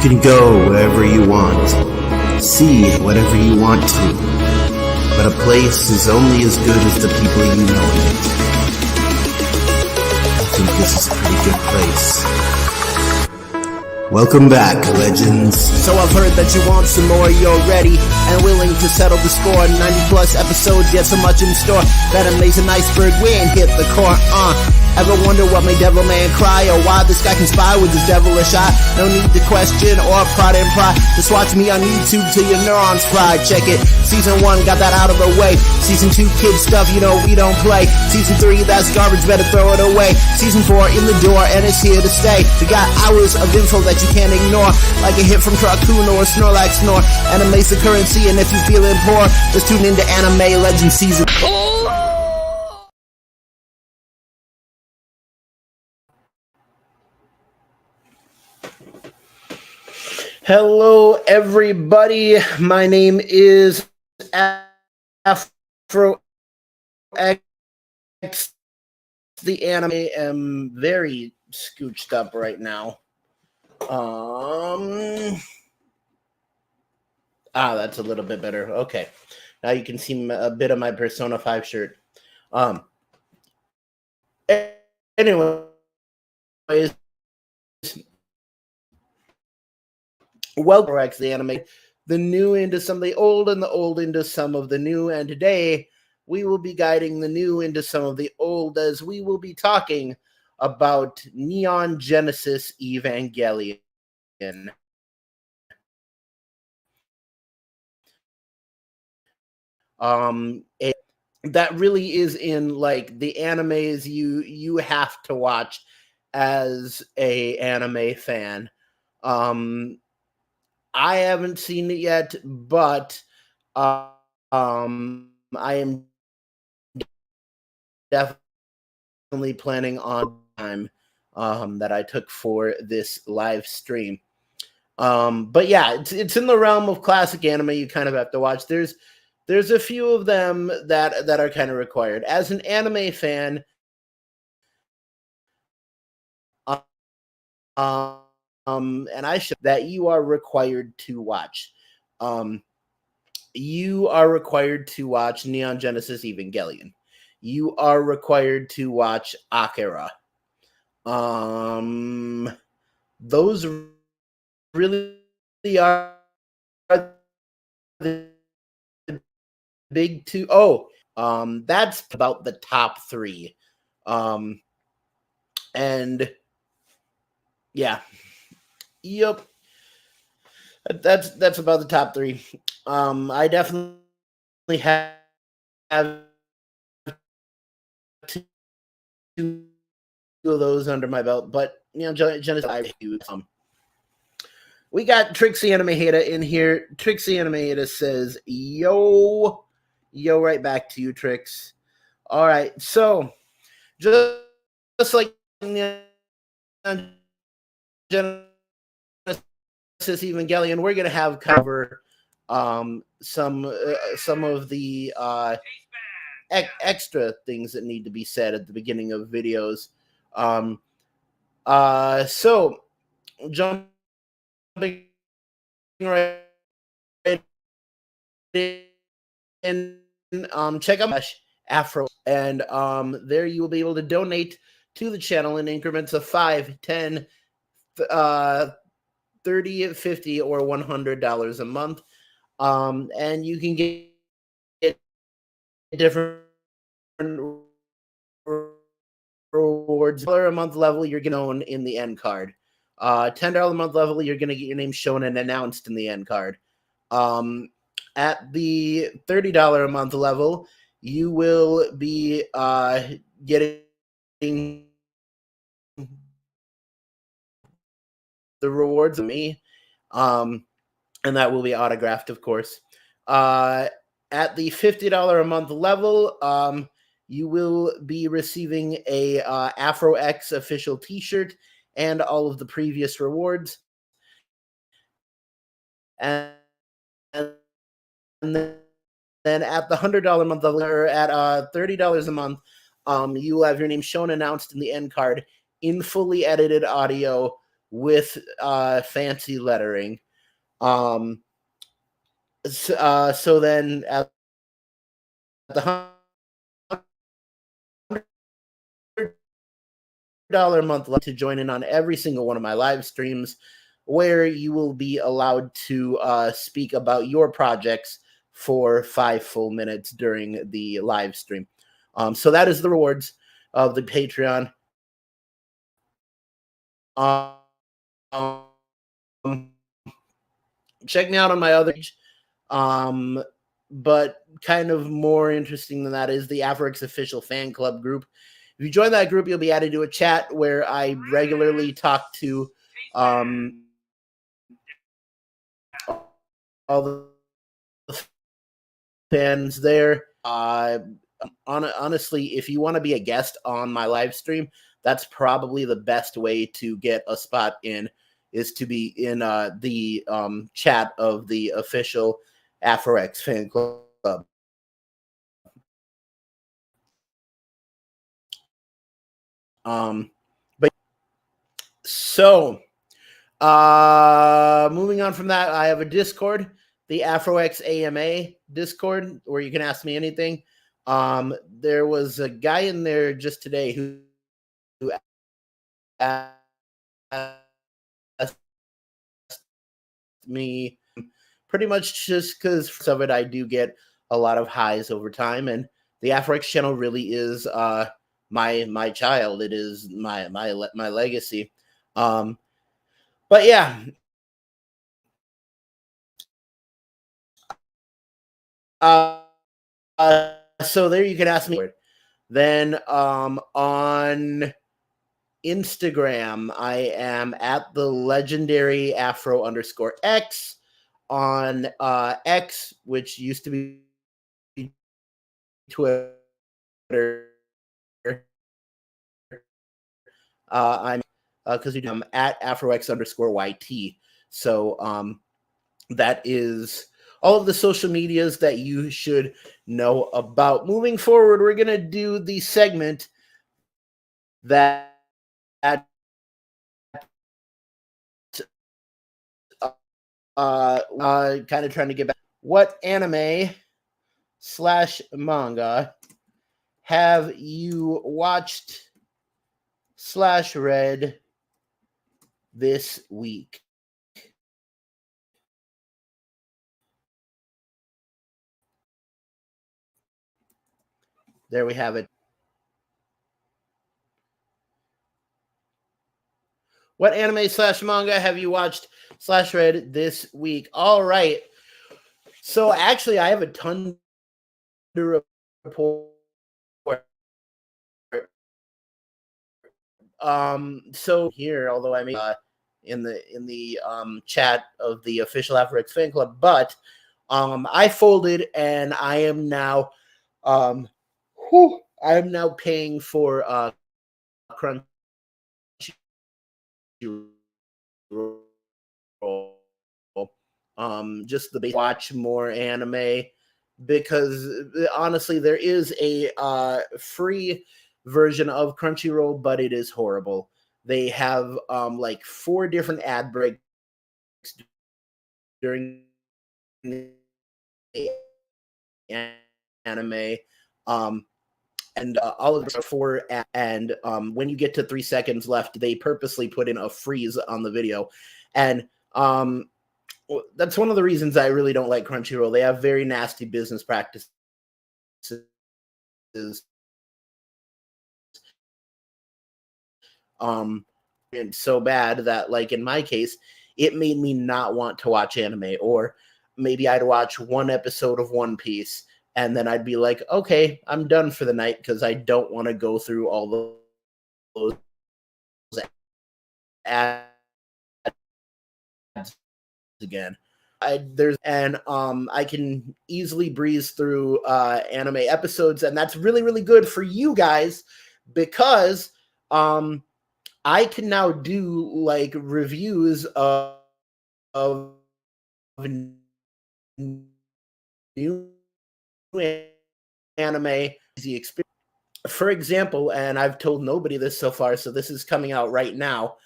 can go wherever you want, see whatever you want to, but a place is only as good as the people you know in it. I think this is a pretty good place. Welcome back, legends. So I've heard that you want some more, you're ready and willing to settle the score. 90 plus episodes, yet so much in store. That amazing iceberg, we ain't hit the core, Ever wonder what made Devil Man cry, or why this guy conspire with his devilish eye? No need to question or prod and pry. Just watch me on YouTube till your neurons fry. Check it. Season 1 got that out of the way. Season 2 kid stuff, you know we don't play. Season 3 that's garbage, better throw it away. Season 4 in the door and it's here to stay. We got hours of info that you can't ignore, like a hit from Truckun or a Snorlax snore. Anime's the currency, and if you feeling poor, just tune into Anime Legends Season. Hello, everybody. My name is Afro X, the anime. I am very scooched up right now. That's a little bit better. Okay. Now you can see a bit of my Persona 5 shirt. Anyways, welcome to the anime, the new into some of the old and the old into some of the new, and today we will be guiding the new into some of the old, as we will be talking about Neon Genesis Evangelion. That really is in like the animes you have to watch as a anime fan. I haven't seen it yet, but I am definitely planning on time that I took for this live stream. But yeah, it's in the realm of classic anime you kind of have to watch. There's a few of them that are kind of required. As an anime fan, and I should that you are required to watch. You are required to watch Neon Genesis Evangelion. You are required to watch Akira. Those really are the big two. That's about the top 3. And yeah. Yep. That's about the top 3. I definitely have 2 of those under my belt, but you know, Genesis. We got Trixie Animehata in here. Trixie Animehata says, "Yo, right back to you, Trix." All right, so just like Genesis Evangelion, we're gonna have cover some of the extra things that need to be said at the beginning of videos. So jumping right in, check out Afro, and there you will be able to donate to the channel in increments of 5, 10, 30, 50, or $100 a month. And you can get different rewards. $1 a month level, you're going to in the end card. $10 a month level, you're going to get your name shown and announced in the end card. At the $30 a month level, you will be getting the rewards of me, and that will be autographed, of course. At the $50 a month level, you will be receiving a Afro X official t-shirt and all of the previous rewards. And then at the $100 a month level, or at $30 a month, you will have your name shown, announced in the end card in fully edited audio with fancy lettering. So then at the $100 a month to join in on every single one of my live streams, where you will be allowed to speak about your projects for 5 full minutes during the live stream. So that is the rewards of the Patreon. Check me out on my other page. But kind of more interesting than that is the Afrox official fan club group. If you join that group, you'll be added to a chat where I regularly talk to all the fans there. Honestly, if you want to be a guest on my live stream, that's probably the best way to get a spot in, is to be in the chat of the official Afrox fan club. But so moving on from that, I have a Discord, the Afrox AMA Discord, where you can ask me anything. There was a guy in there just today who asked me pretty much just because of it. I do get a lot of highs over time, and the Afrox channel really is my child. It is my legacy. But yeah. So there you can ask me. Then on Instagram, I am at the legendary Afro_X. On X, which used to be Twitter, I'm because I'm at Afrox_YT. So that is all of the social medias that you should know about. Moving forward, we're going to do the segment that kind of trying to get back. What anime / manga have you watched / read this week? There we have it. What anime / manga have you watched / read this week? All right. So actually, I have a ton to report. So here, although I may in the chat of the official Afrox fan club, but I folded and I am now paying for Crunchyroll. Just the watch more anime, because honestly there is a free version of Crunchyroll, but it is horrible. They have like 4 different ad breaks during the anime, and all of them are 4, and when you get to 3 seconds left, they purposely put in a freeze on the video. And that's one of the reasons I really don't like Crunchyroll. They have very nasty business practices. And so bad that, like in my case, it made me not want to watch anime. Or maybe I'd watch 1 episode of One Piece, and then I'd be like, okay, I'm done for the night, because I don't want to go through all those ads again. I can easily breeze through anime episodes, and that's really, really good for you guys, because I can now do like reviews of new anime. For example, and I've told nobody this so far, so this is coming out right now.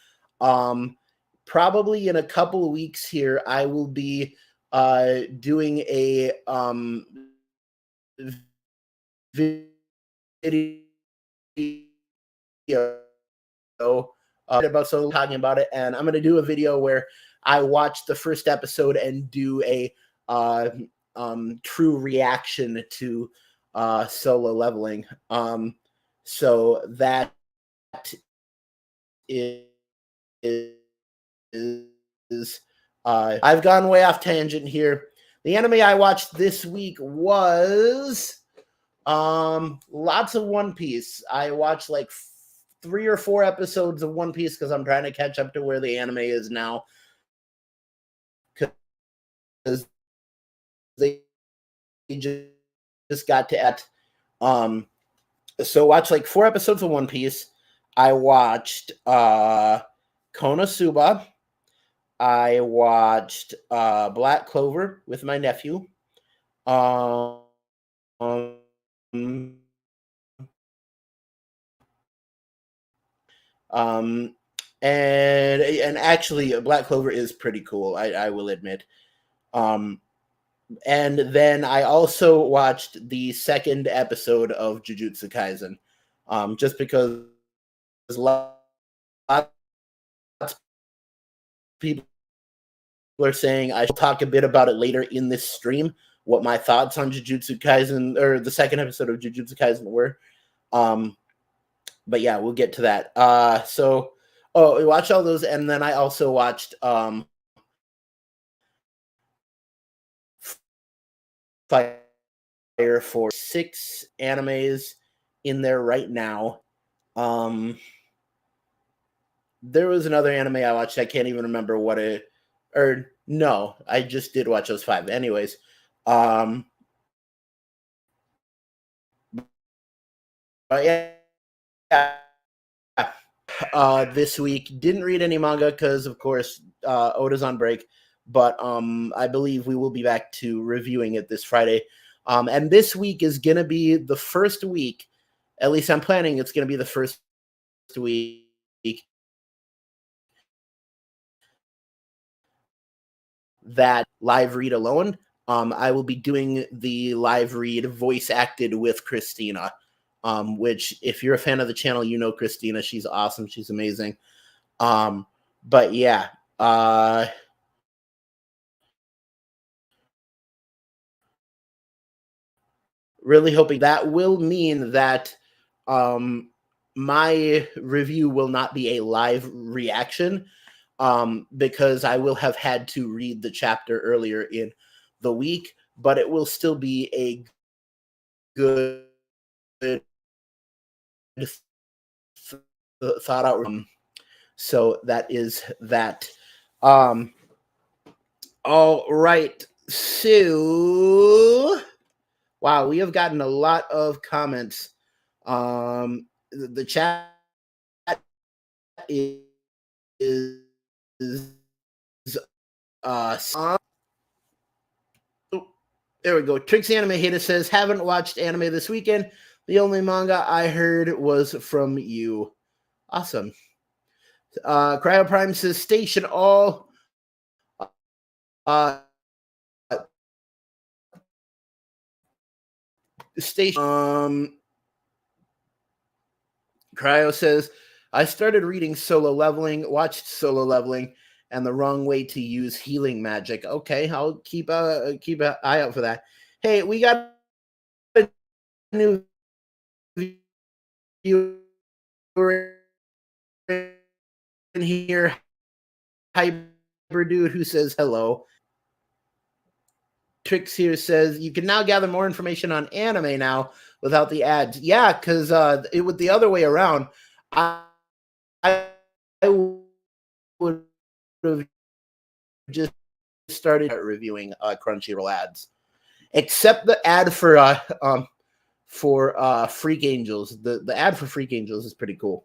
probably in a couple of weeks here, I will be doing a video about so talking about it, and I'm going to do a video where I watch the first episode and do a true reaction to Solo Leveling. So that is I've gone way off tangent here. The anime I watched this week was lots of One Piece. I watched like 3 or 4 episodes of One Piece because I'm trying to catch up to where the anime is now. Because they just got to at so watch like 4 episodes of One Piece. I watched Konosuba. I watched Black Clover with my nephew. And actually Black Clover is pretty cool, I will admit. And then I also watched the second episode of Jujutsu Kaisen, just because lots of people are saying I should talk a bit about it later in this stream, what my thoughts on Jujutsu Kaisen, or the second episode of Jujutsu Kaisen were. But yeah, we'll get to that. We watched all those, and then I also watched Fire Force. 6 animes in there right now. There was another anime I watched. I can't even remember what it. Or no, I just did watch those 5. Anyways, but yeah. This week didn't read any manga because, of course, Oda's on break. But I believe we will be back to reviewing it this Friday. And this week is gonna be the first week. At least I'm planning it's gonna be the first week that live read alone. I will be doing the live read voice acted with Christina, which if you're a fan of the channel, you know Christina. She's awesome. She's amazing. But yeah, really hoping that will mean that my review will not be a live reaction, because I will have had to read the chapter earlier in the week, but it will still be a good thought out. So that is that. All right. So, wow, we have gotten a lot of comments. The chat is there we go. Trixie Anime Hater says, haven't watched anime this weekend. The only manga I heard was from you. Awesome. Cryo Prime says, station all. Station. Cryo says, I started reading Solo Leveling, watched Solo Leveling, and the wrong way to use healing magic. Okay, I'll keep an eye out for that. Hey, we got a new viewer in here, Hyper Dude, who says hello. Trix here says, you can now gather more information on anime now without the ads. Yeah, because it was the other way around. I would have just started reviewing Crunchyroll ads, except the ad for Freak Angels. The ad for Freak Angels is pretty cool.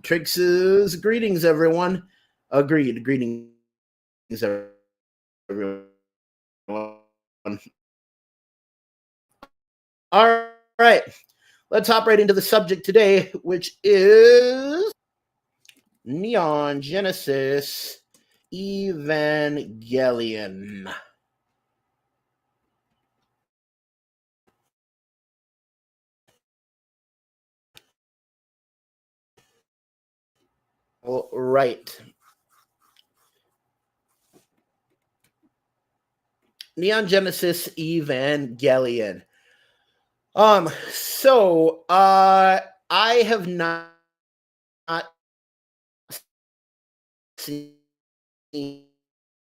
Trix says, greetings, everyone. Agreed. Greetings, everyone. All right. Let's hop right into the subject today, which is Neon Genesis Evangelion. All right. Neon Genesis Evangelion. I have not seen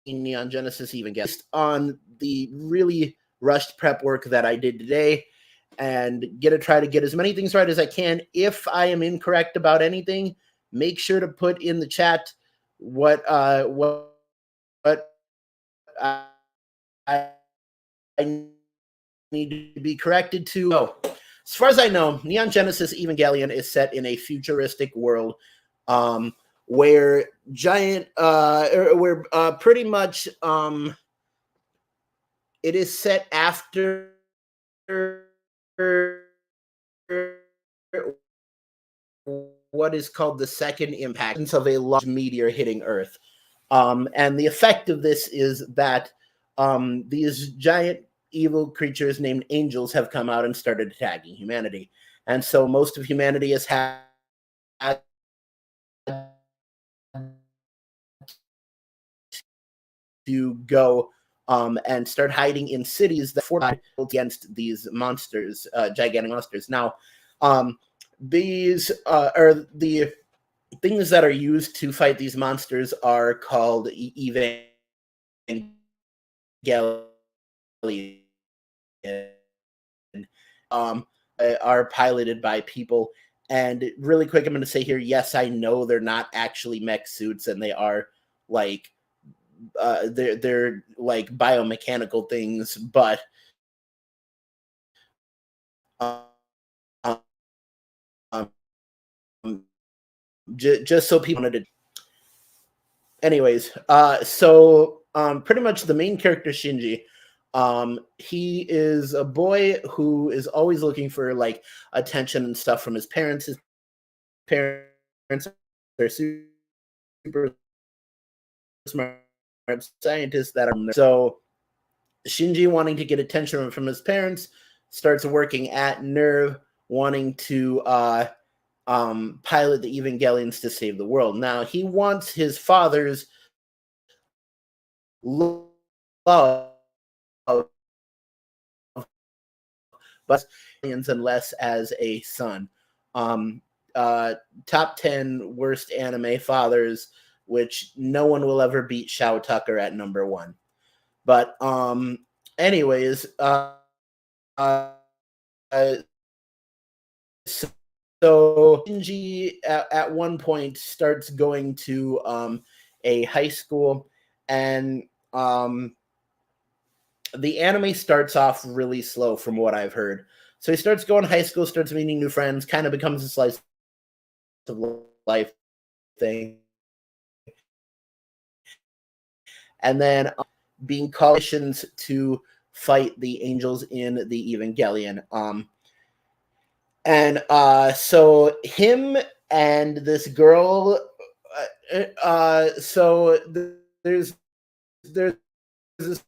Neon Genesis Evangelion on the really rushed prep work that I did today, and try to get as many things right as I can. If I am incorrect about anything, make sure to put in the chat what I, I need to be corrected to. Oh, as far as I know, Neon Genesis Evangelion is set in a futuristic world, where pretty much it is set after what is called the second impact of a large meteor hitting Earth. And the effect of this is that these giant evil creatures named angels have come out and started attacking humanity. And so most of humanity has had to go and start hiding in cities that fortified against these monsters, gigantic monsters. Now, these are the things that are used to fight these monsters are called Evangelion. Are piloted by people. And really quick, I'm going to say here, yes, I know they're not actually mech suits, and they are like they're like biomechanical things, but um, um, just so people wanted to. Anyways, pretty much the main character Shinji, he is a boy who is always looking for like attention and stuff from his parents. His parents are super smart scientists that are so Shinji, wanting to get attention from his parents, starts working at Nerve, wanting to pilot the Evangelions to save the world. Now, he wants his father's love, but unless as a son. Um, Top 10 worst anime fathers, which no one will ever beat Shao Tucker at number 1. But anyways, uh, so Shinji at one point starts going to a high school, and the anime starts off really slow from what I've heard. So he starts going to high school, starts meeting new friends, kind of becomes a slice of life thing. And then being called to fight the angels in the Evangelion. So him and this girl, there's this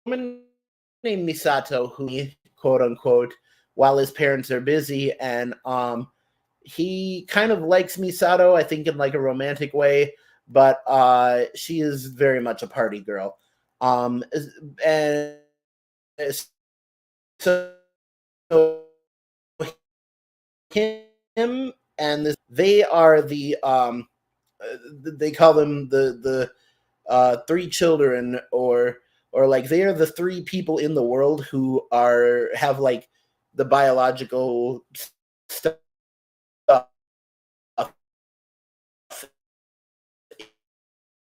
woman named Misato who, quote unquote, while his parents are busy, and he kind of likes Misato, I think in like a romantic way, but she is very much a party girl. And so him and this, they are they call them the three children, or like they are the three people in the world who have like the biological stuff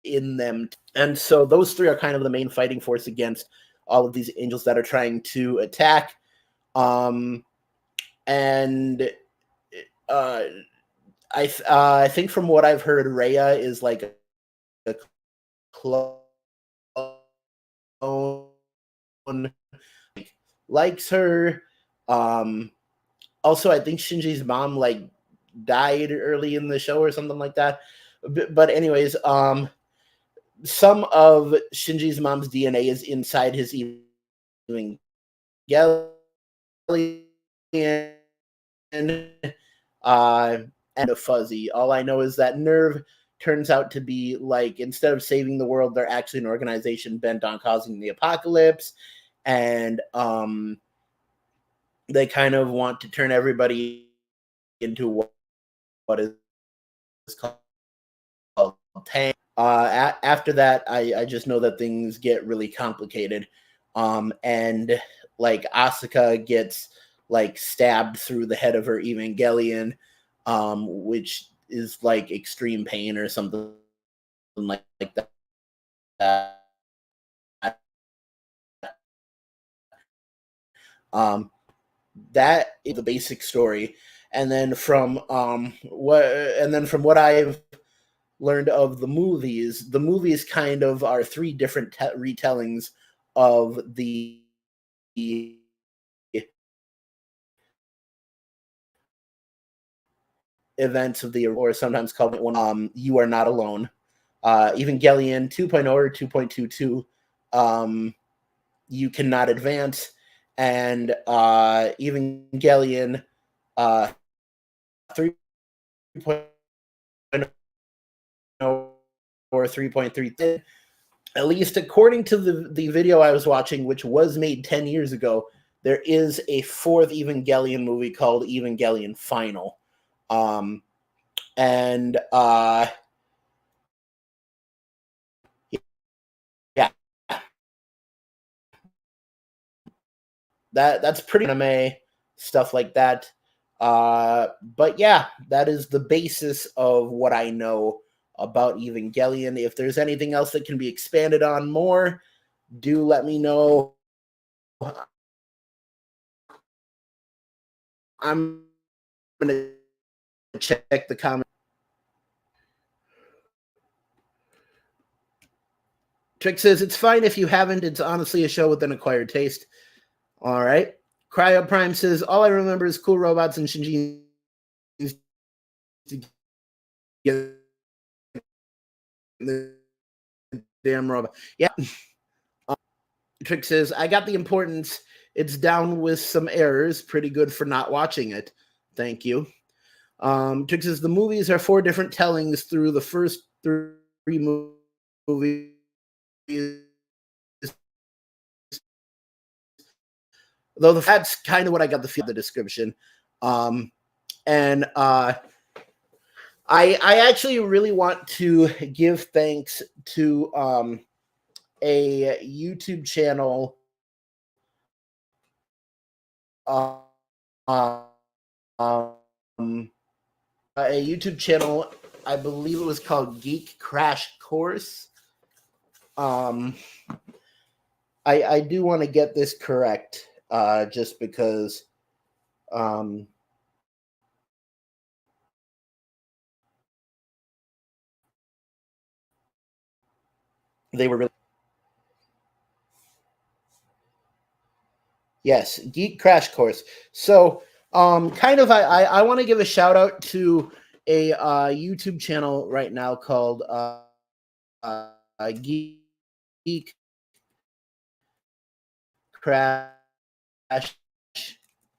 in them. And so those three are kind of the main fighting force against all of these angels that are trying to attack. And I think from what I've heard, Rhea is like a clone, likes her. Also, I think Shinji's mom like died early in the show or something like that. But anyways, some of Shinji's mom's DNA is inside his Evangelion, and a fuzzy. All I know is that Nerve turns out to be like, instead of saving the world, they're actually an organization bent on causing the apocalypse, and they kind of want to turn everybody into what is called tank. After that, I just know that things get really complicated, and like Asuka gets like stabbed through the head of her Evangelion, which is like extreme pain or something like that. That is the basic story, and then from what I've learned of the movies kind of are three different retellings of the events of the, or sometimes called You Are Not Alone, Evangelion 2.0 or 2.22, You Cannot Advance, and Evangelion 3.0 or 3.3. At least according to the video I was watching, which was made 10 years ago, there is a fourth Evangelion movie called Evangelion Final. And yeah, that's pretty anime stuff like that. But yeah, that is the basis of what I know about Evangelion. If there's anything else that can be expanded on more, do let me know. I'm gonna check the comments. Trick says it's fine if you haven't. It's honestly a show with an acquired taste. All right. Cryo Prime says all I remember is cool robots and Shinji together. The damn robot. Yeah. Trick says I got the importance. It's down with some errors. Pretty good for not watching it. Thank you. Trick says the movies are 4 different tellings through the first 3 movies. Though that's kind of what I got the feel of the description. And I actually really want to give thanks to a YouTube channel. A YouTube channel, I believe it was called Geek Crash Course. I do want to get this correct, just because they were really. Yes, Geek Crash Course. So, kind of, I want to give a shout out to a YouTube channel right now called Geek Crash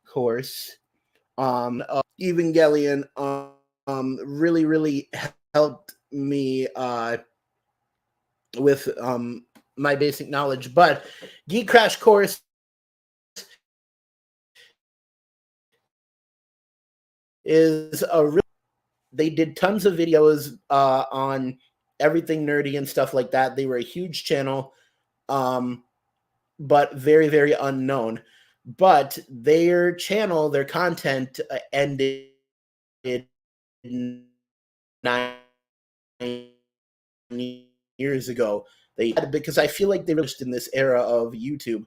Course. Evangelion really helped me with my basic knowledge, but Geek Crash Course is they did tons of videos on everything nerdy and stuff like that. They were a huge channel, but very unknown. But their channel, their content ended 9 years ago. Because I feel like they were just in this era of YouTube,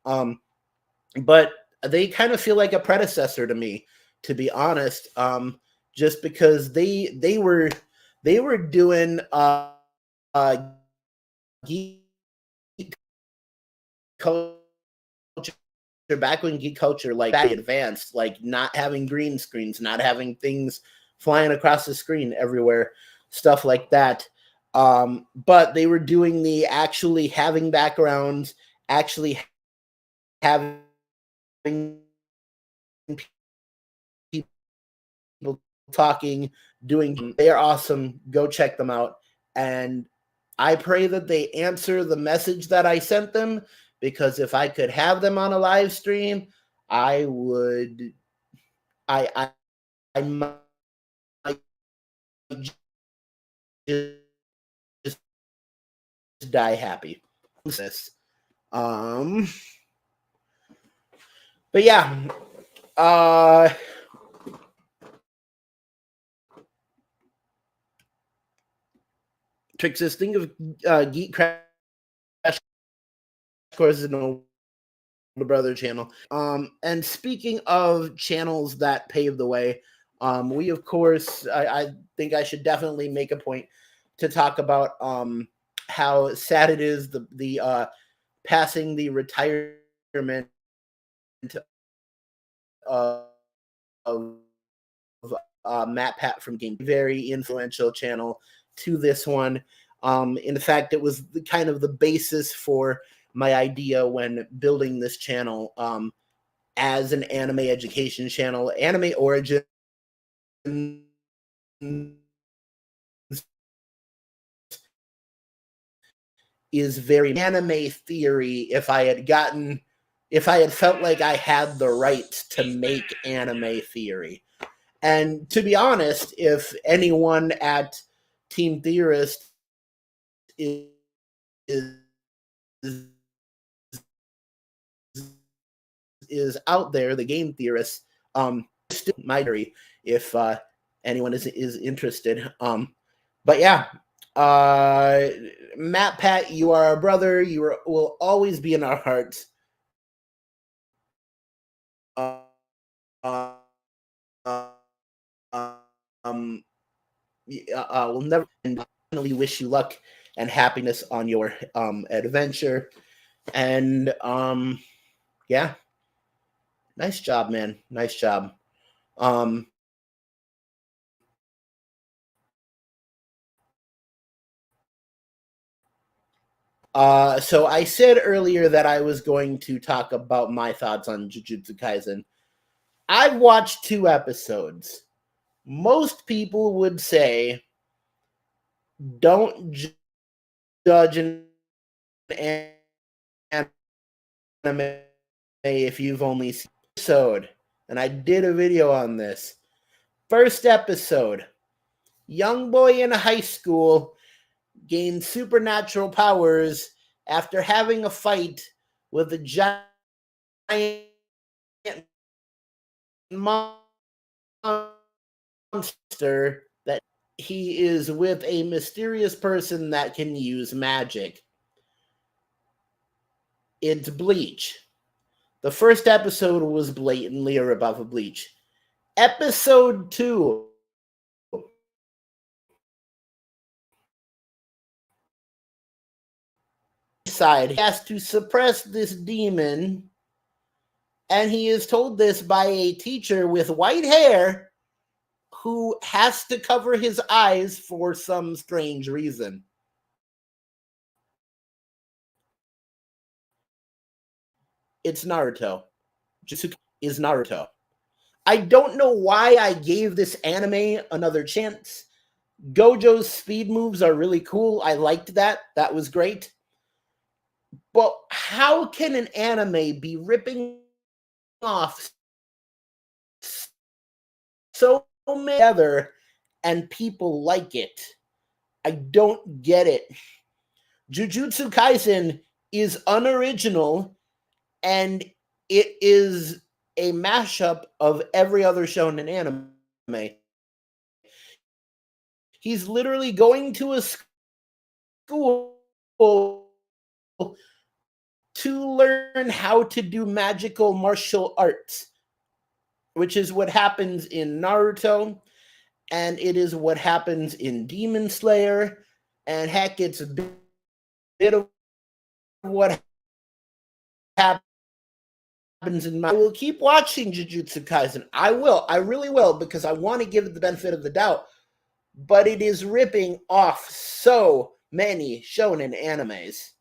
but they kind of feel like a predecessor to me, to be honest. Just because they were doing geek culture back when geek culture like advanced, like not having green screens, not having things flying across the screen everywhere, stuff like that. But they were doing the actually having backgrounds, actually having people talking, doing. They are awesome. Go check them out. And I pray that they answer the message that I sent them, because if I could have them on a live stream, I would. I might just die happy. This. But yeah. Trixis, think of Geek Crash Course is an older brother channel. And speaking of channels that paved the way, we of course, I think I should definitely make a point to talk about how sad it is the passing the retirement of Matt Pat from Game. Very influential channel to this one. In fact, it was kind of the basis for my idea when building this channel as an anime education channel. Anime Origin is very anime theory. If I had felt like I had the right to make anime theory. And to be honest, if anyone at Team Theorist is out there, the game theorists, my theory, if anyone is interested. But yeah, Matt Pat, you are our brother. You will always be in our hearts. We'll never definitely wish you luck and happiness on your adventure. And yeah, nice job, man. Nice job. So I said earlier that I was going to talk about my thoughts on Jujutsu Kaisen. I've watched 2 episodes. Most people would say don't judge an anime if you've only seen an episode. And I did a video on this. First episode, young boy in high school gains supernatural powers after having a fight with a giant monster that he is with a mysterious person that can use magic. It's Bleach. The first episode was blatantly a rebuff of Bleach. Episode 2. He has to suppress this demon, and he is told this by a teacher with white hair who has to cover his eyes for some strange reason. It's Naruto. Jujutsu is Naruto. I don't know why I gave this anime another chance. Gojo's speed moves are really cool. I liked that. That was great. But how can an anime be ripping off so many other and people like it? I don't get it. Jujutsu Kaisen is unoriginal, and it is a mashup of every other shonen anime. He's literally going to a school to learn how to do magical martial arts, which is what happens in Naruto, and it is what happens in Demon Slayer, and heck, it's a bit of what happens in my, I will keep watching Jujutsu Kaisen. I really will, because I want to give it the benefit of the doubt. But it is ripping off so many shonen animes,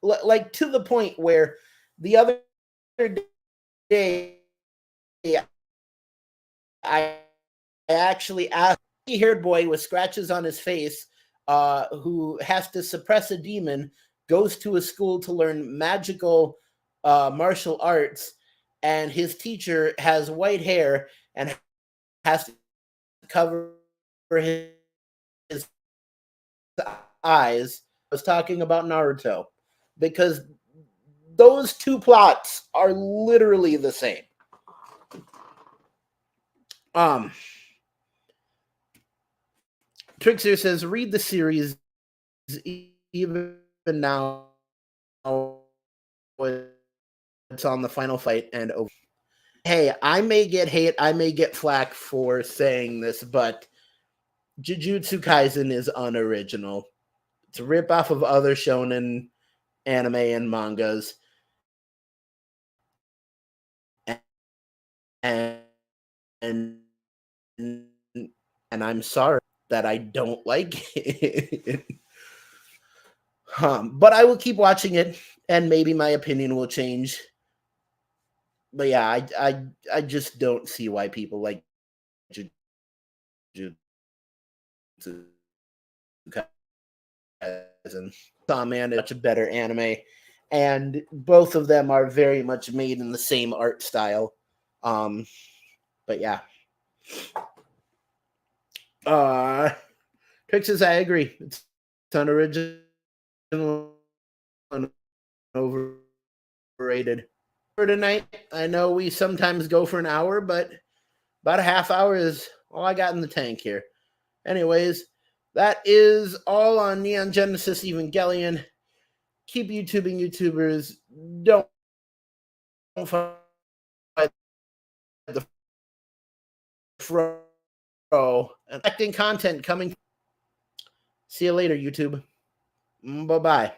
like to the point where the other day I actually asked a haired boy with scratches on his face, who has to suppress a demon, goes to a school to learn magical martial arts, and his teacher has white hair and has to cover his eyes. I was talking about Naruto, because those two plots are literally the same. Trixer says, read the series even now. It's on the final fight and over. Hey, I may get hate, I may get flack for saying this, but Jujutsu Kaisen is unoriginal. It's a ripoff of other shonen anime and mangas. And I'm sorry that I don't like it. But I will keep watching it, and maybe my opinion will change. But yeah, I just don't see why people like Jujutsu Kaisen. Man, it's much a better anime, and both of them are very much made in the same art style. But yeah. Pixis, I agree. It's unoriginal and overrated. For tonight, I know we sometimes go for an hour, but about a half hour is all I got in the tank here. Anyways, that is all on Neon Genesis Evangelion. Keep YouTubing, YouTubers. Don't fight the fro. And acting content coming. See you later, YouTube. Bye-bye.